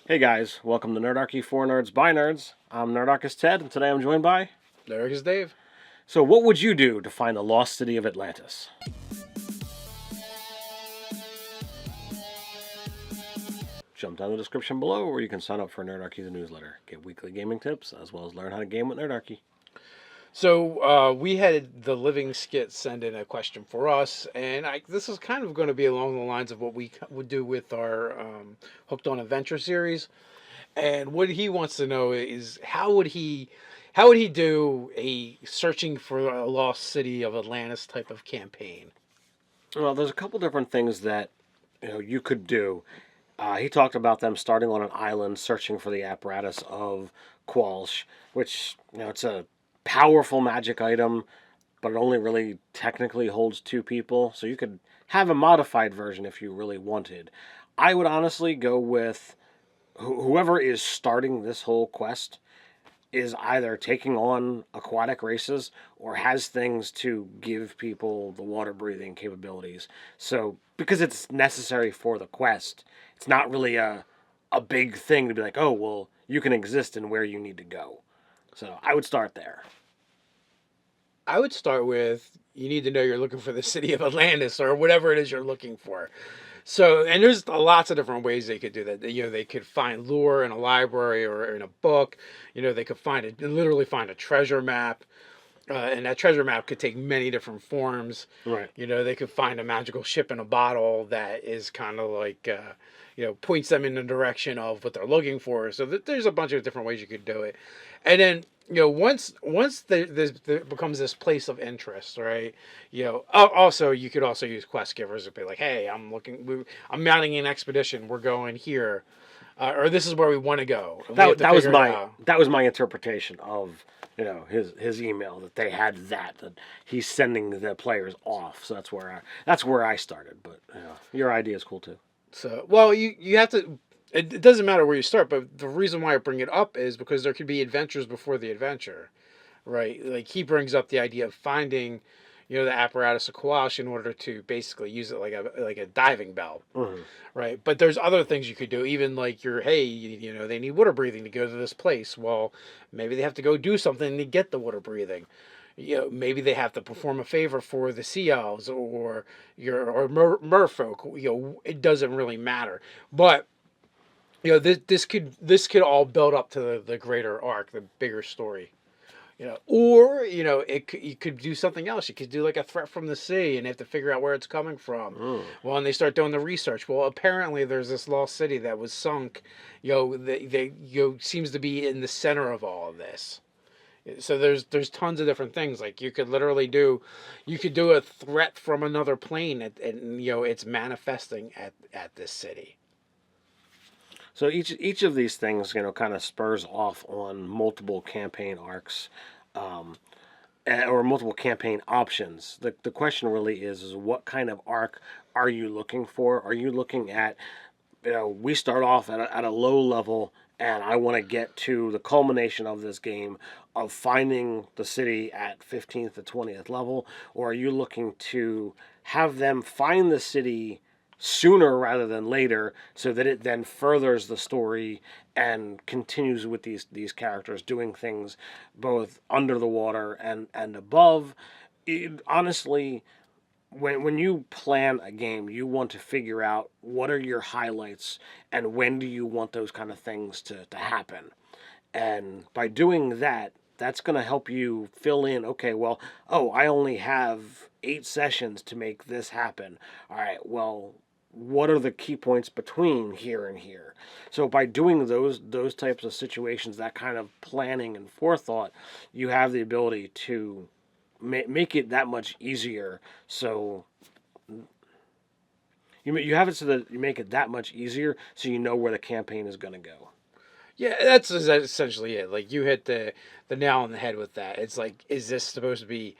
Hey guys, welcome to Nerdarchy for Nerds by Nerds. I'm Nerdarchist Ted, and today I'm joined by. There is Dave. So, what would you do to find the lost city of Atlantis? Jump down the description below, where you can sign up for Nerdarchy's newsletter, get weekly gaming tips, as well as learn how to game with Nerdarchy. So we had the Living Skit send in a question for us, and this is kind of going to be along the lines of what we would do with our Hooked on Adventure series. And what he wants to know is how would he do a searching for a lost city of Atlantis type of campaign? Well, there's a couple different things that you could do. He talked about them starting on an island, searching for the apparatus of Kwalish, which it's a powerful magic item, but it only really technically holds two people. So you could have a modified version if you really wanted. I would honestly go with whoever is starting this whole quest is either taking on aquatic races or has things to give people the water breathing capabilities. So because it's necessary for the quest, it's not really a big thing to be like, oh well, you can exist in where you need to go. So I would start there. I would start with you need to know you're looking for the city of Atlantis or whatever it is you're looking for. So, and there's lots of different ways they could do that. They could find lore in a library or in a book. They could literally find a treasure map, and that treasure map could take many different forms. Right. They could find a magical ship in a bottle that is kind of like, points them in the direction of what they're looking for. So there's a bunch of different ways you could do it, and then once there becomes this place of interest, right? Also you could also use quest givers to be like, hey, I'm mounting an expedition. We're going here, or this is where we want to go. And That was my interpretation of his email, that they had that he's sending the players off. So that's where I started. But your idea is cool too. So, well, you have to. It doesn't matter where you start, but the reason why I bring it up is because there could be adventures before the adventure, right? Like he brings up the idea of finding, the apparatus of Kwalish in order to basically use it like a diving bell, Mm-hmm. right? But there's other things you could do, even like they need water breathing to go to this place. Well, maybe they have to go do something to get the water breathing. Maybe they have to perform a favor for the sea elves or merfolk. It doesn't really matter, but this could all build up to the greater arc, the bigger story. Or you could do something else. You could do like a threat from the sea, and they have to figure out where it's coming from. Mm. Well, and they start doing the research. Well, apparently there's this lost city that was sunk. They seems to be in the center of all of this. So there's tons of different things. Like you could do a threat from another plane, and it's manifesting at this city. So each of these things, kind of spurs off on multiple campaign arcs, um, or multiple campaign options. The question really is what kind of arc are you looking for? Are you looking at, we start off at a low level, and I want to get to the culmination of this game of finding the city at 15th to 20th level, or are you looking to have them find the city sooner rather than later, so that it then furthers the story and continues with these characters doing things both under the water and above? Honestly, when you plan a game, you want to figure out what are your highlights and when do you want those kind of things to happen. And by doing that, that's going to help you fill in, okay, well, oh, I only have 8 sessions to make this happen. All right, well, what are the key points between here and here? So by doing those types of situations, that kind of planning and forethought, you have the ability to make it that much easier. So you have it so that you make it that much easier, so you know where the campaign is going to go. Yeah, that's essentially it. Like you hit the nail on the head with that. It's like, is this supposed to be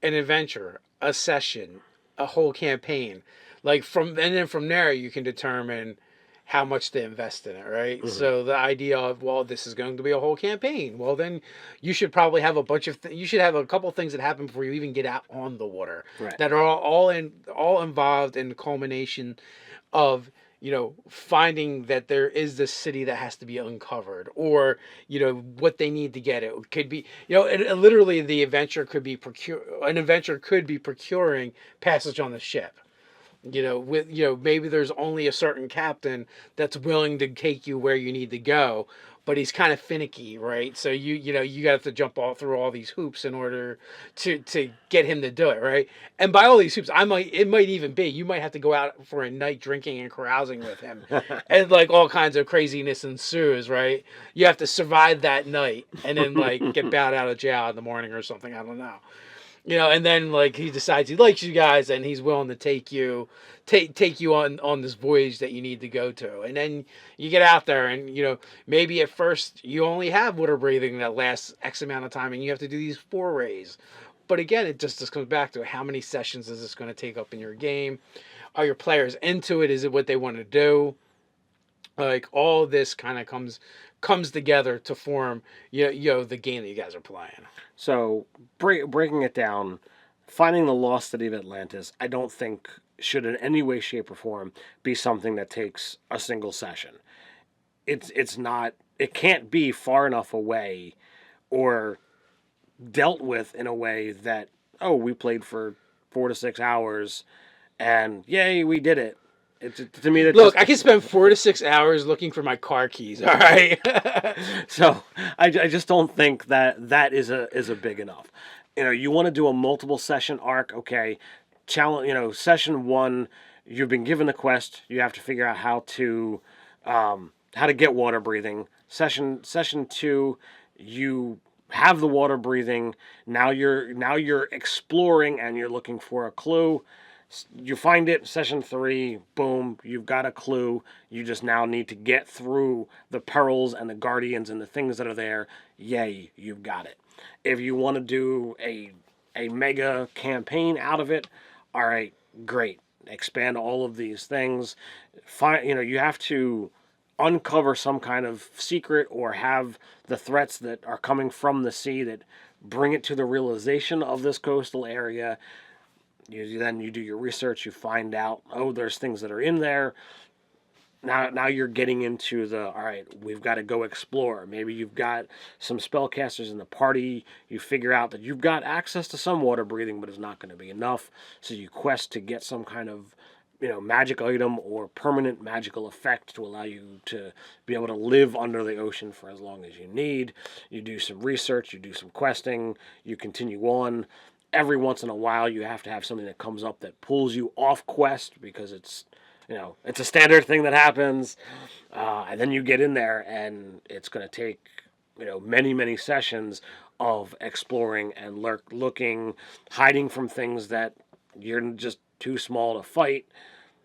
an adventure, a session, a whole campaign? And then from there you can determine how much to invest in it, right? Mm-hmm. So the idea of, well, this is going to be a whole campaign. Well, then you should probably have you should have a couple things that happen before you even get out on the water, Right. that are all involved in the culmination of finding that there is this city that has to be uncovered, or what they need to get it. It could be, literally the adventure could be an adventure could be procuring passage on the ship. With maybe there's only a certain captain that's willing to take you where you need to go, but he's kind of finicky, right? So you got to jump all through all these hoops in order to get him to do it, right? And by all these hoops, it might even be you might have to go out for a night drinking and carousing with him, and like all kinds of craziness ensues, right? You have to survive that night and then like get bowed out of jail in the morning or something. I don't know. And then like he decides he likes you guys and he's willing to take you on this voyage that you need to go to. And then you get out there and maybe at first you only have water breathing that lasts X amount of time and you have to do these forays. But again, it just comes back to how many sessions is this going to take up in your game? Are your players into it? Is it what they want to do? Like all this kind of comes together to form the game that you guys are playing. So breaking it down, finding the lost city of Atlantis, I don't think should in any way, shape, or form be something that takes a single session. It's not. It can't be far enough away, or dealt with in a way that we played for 4 to 6 hours, and yay we did it. To me, look, I can spend 4 to 6 hours looking for my car keys. All right. So I just don't think that is a big enough. You want to do a multiple session arc, okay? Challenge. Session 1, you've been given the quest. You have to figure out how to get water breathing. Session 2, you have the water breathing. Now you're exploring and you're looking for a clue. You find it, session 3, boom, you've got a clue. You just now need to get through the perils and the guardians and the things that are there. Yay, you've got it. If you want to do a mega campaign out of it, all right, great. Expand all of these things. You have to uncover some kind of secret or have the threats that are coming from the sea that bring it to the realization of this coastal area. Then you do your research, you find out, there's things that are in there. Now you're getting into all right, we've got to go explore. Maybe you've got some spellcasters in the party. You figure out that you've got access to some water breathing, but it's not going to be enough. So you quest to get some kind of magic item or permanent magical effect to allow you to be able to live under the ocean for as long as you need. You do some research, you do some questing, you continue on. Every once in a while, you have to have something that comes up that pulls you off quest because it's a standard thing that happens. And then you get in there, and it's going to take many, many sessions of exploring and looking, hiding from things that you're just too small to fight.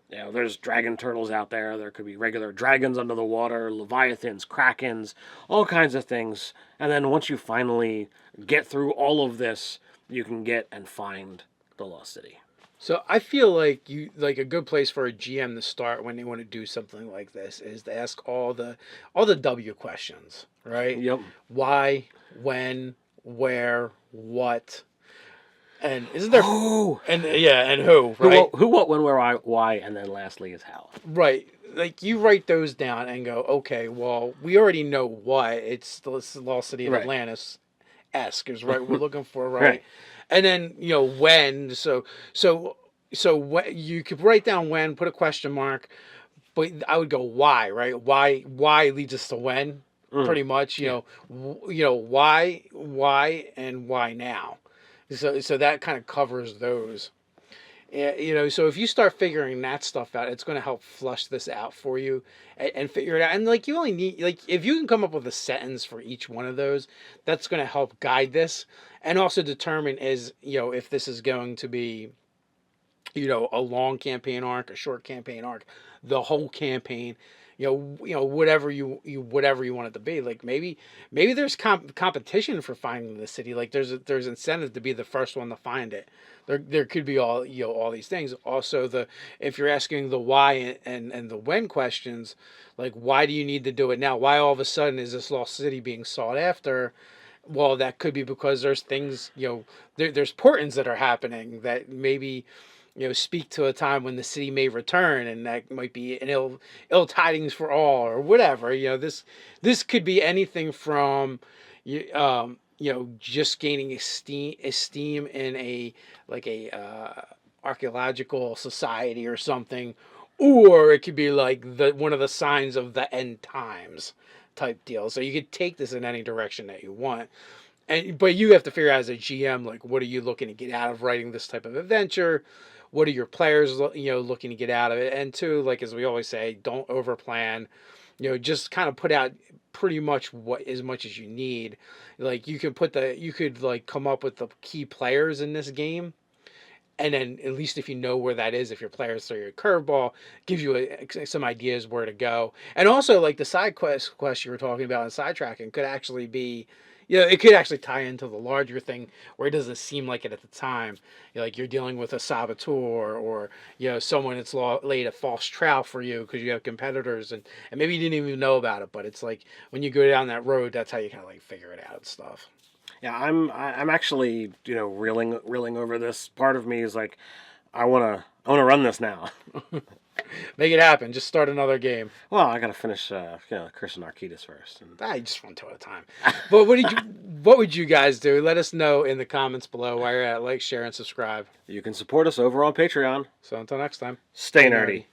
There's dragon turtles out there. There could be regular dragons under the water, leviathans, krakens, all kinds of things. And then once you finally get through all of this, you can get and find the lost city. So I feel like a good place for a GM to start when they want to do something like this is to ask all the W questions, right? Yep. Why, when, where, what, and isn't there who? And who, right? Who, what, when, where, why, and then lastly is how. Right. Like you write those down and go, okay, well, we already know what it's the lost city of Atlantis. Is right we're looking for, right? And then when, so when you could write down when, put a question mark, but I would go why, right? Why leads us to when, pretty much. Why and why now. So that kind of covers those. So if you start figuring that stuff out, it's going to help flush this out for you and figure it out. And like you only need, like, if you can come up with a sentence for each one of those, that's going to help guide this and also determine if this is going to be, a long campaign arc, a short campaign arc, the whole campaign, whatever you want it to be. Like maybe there's competition for finding the city. Like there's incentive to be the first one to find it. There could be all these things. Also if you're asking the why and the when questions, like why do you need to do it now? Why all of a sudden is this lost city being sought after? Well, that could be because there's things, there's portents that are happening that maybe speak to a time when the city may return, and that might be an ill tidings for all, or whatever. This could be anything from just gaining esteem in a archaeological society or something, or it could be like the one of the signs of the end times type deal. So you could take this in any direction that you want. But you have to figure out as a GM, like, what are you looking to get out of writing this type of adventure? What are your players, looking to get out of it? And two, like as we always say, don't overplan. Just kind of put out pretty much as much as you need. Like you could like come up with the key players in this game, and then at least if you know where that is, if your players throw your curveball, gives you some ideas where to go. And also, like the side quest you were talking about and sidetracking could actually be, it could actually tie into the larger thing where it doesn't seem like it at the time. Like you're dealing with a saboteur, or someone that's laid a false trap for you because you have competitors, and maybe you didn't even know about it. But it's like when you go down that road, that's how you kind of like figure it out and stuff. Yeah, I'm actually reeling over this. Part of me is like, I wanna run this now. Make it happen. Just start another game. Well, I gotta finish Curse of Narcitus first. And You just one two at a time. But what would you guys do? Let us know in the comments below while you're at. Like, share, and subscribe. you can support us over on Patreon. So until next time, Stay nerdy.